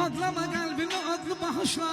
Adlama kalbimi adlı bağışla.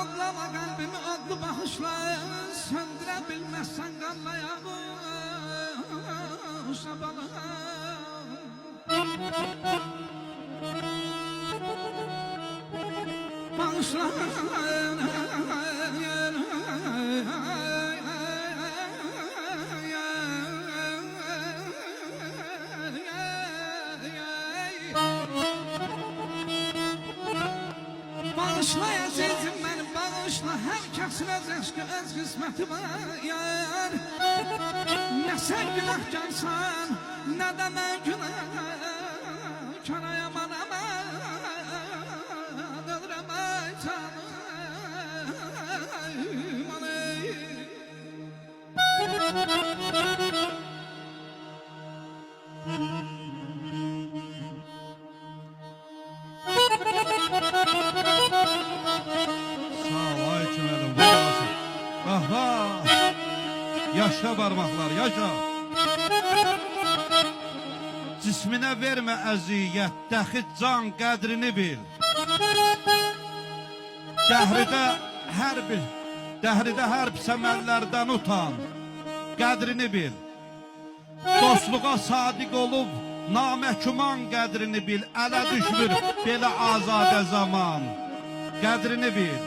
Adlama kalbimi adlı bağışla. Söndürebilmezsen kanmaya bu sabahı. Bağışla. Bağışla azizim beni bağışla. Herkesin öz eşki öz kısmeti var yar. Ne sen günahkarsan ne de ben günahkar. Yaman aman ölürüm ay canım. Aha, yaşa parmaklar, yaşa. Cismine verme əziyyət, dəxi can qədrini bil. Dəhridə hər pis əməllərdən utan, qədrini bil. Dostluğa sadiq olub, naməhkuman qədrini bil. Ələ düşmür belə azadə zaman, qədrini bil.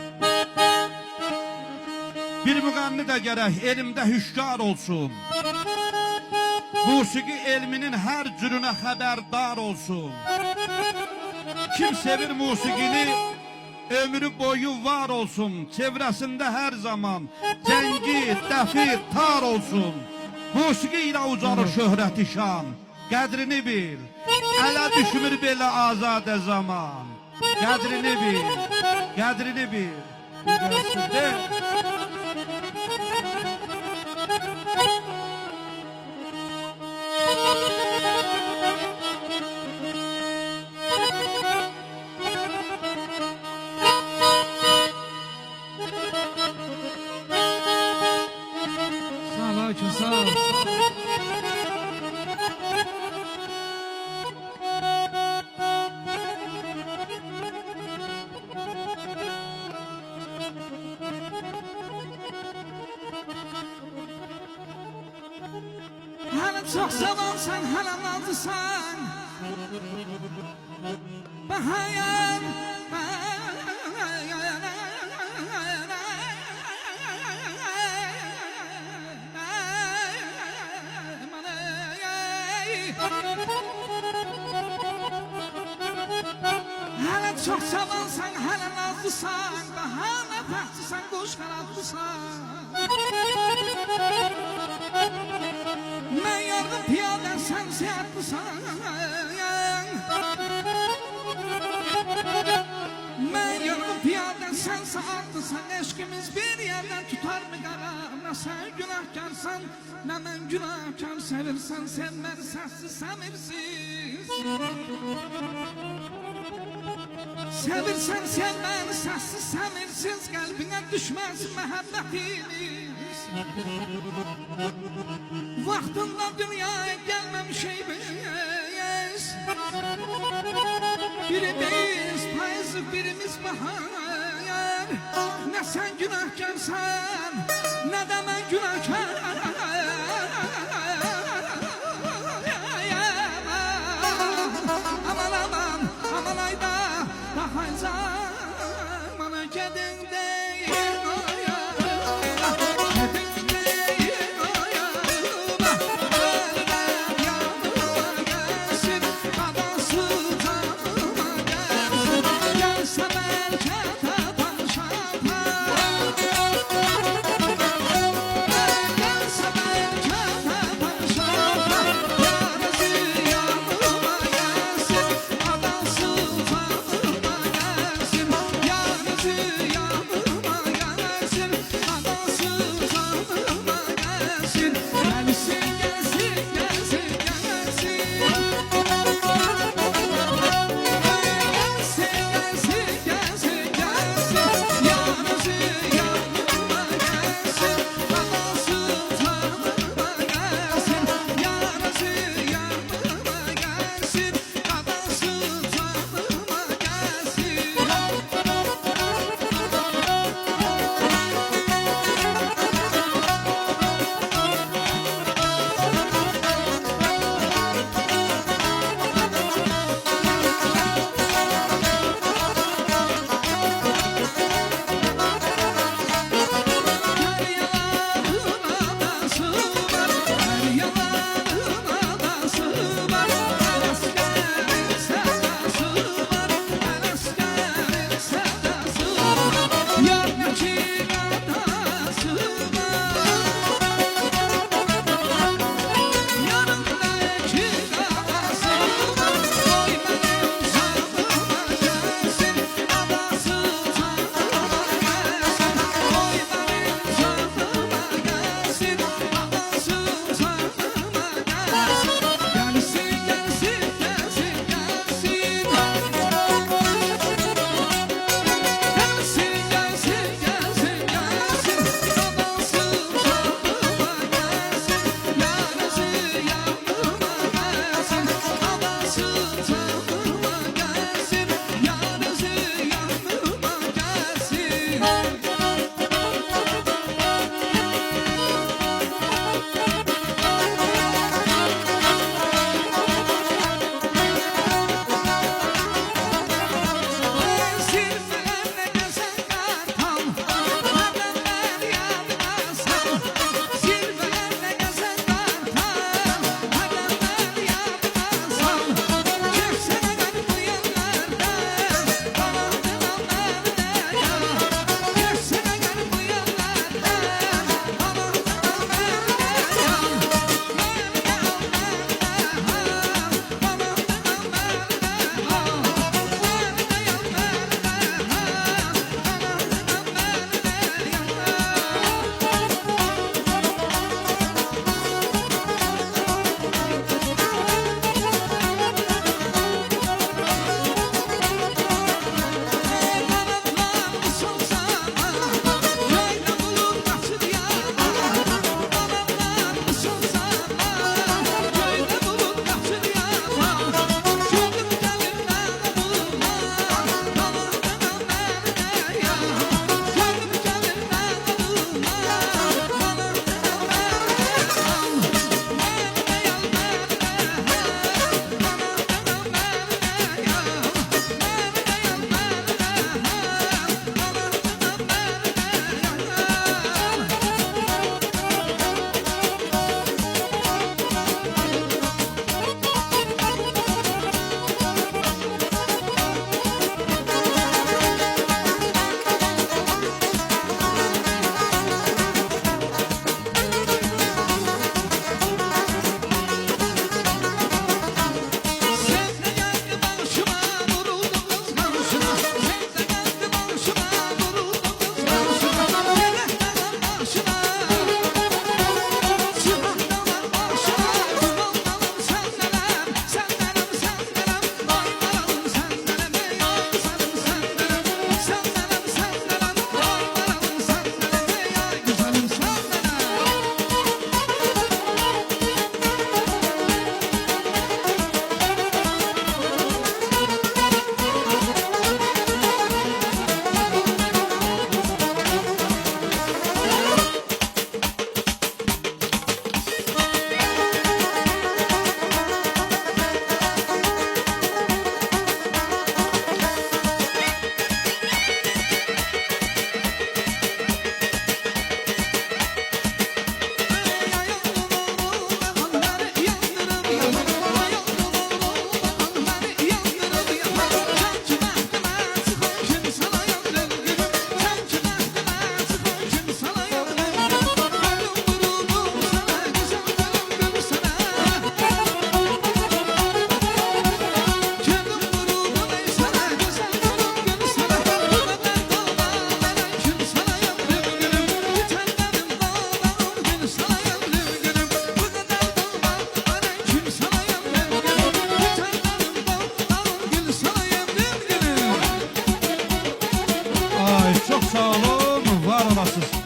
Bir müğənni də gərək elmdə hüşkar olsun. Musiqi elminin hər cürünə xəbərdar olsun. Kim sevir musiqini, ömrü boyu var olsun. Çevrəsində hər zaman cəngi, dəfi, tar olsun. Musiqi ilə ucarır şöhrəti şan, qədrini bil. Ələ düşmür belə azadə zaman, qədrini bil, qədrini bil. Bilirsin, Sağ ol Akın, sağ ol. Hala çok zamansan, hala nazlısan. Bahayan, hala çok zamansan, hala nazlısan. Bahana tahtlısan, kuş kanatlısan. Ben yardım piyade sen seyahatlısan. Ben yardım piyade sen saatlısan. Eşkimiz bir yerden tutar mı karar? Ne sen günahkarsan ne ben günahkar. Sevirsen sevmer sensiz semirsiz. Sevirsen sevmer sensiz semirsiz. Kalbine düşmez mehabbetimiz. Vaktinde dünyaya gelmemişeyimiz. Birimiz payızı, birimiz bahar. Ne sen günahkarsan, ne de ben günahkar. Aman aman, aman ayda, daha zamana gedin değil. olasınız.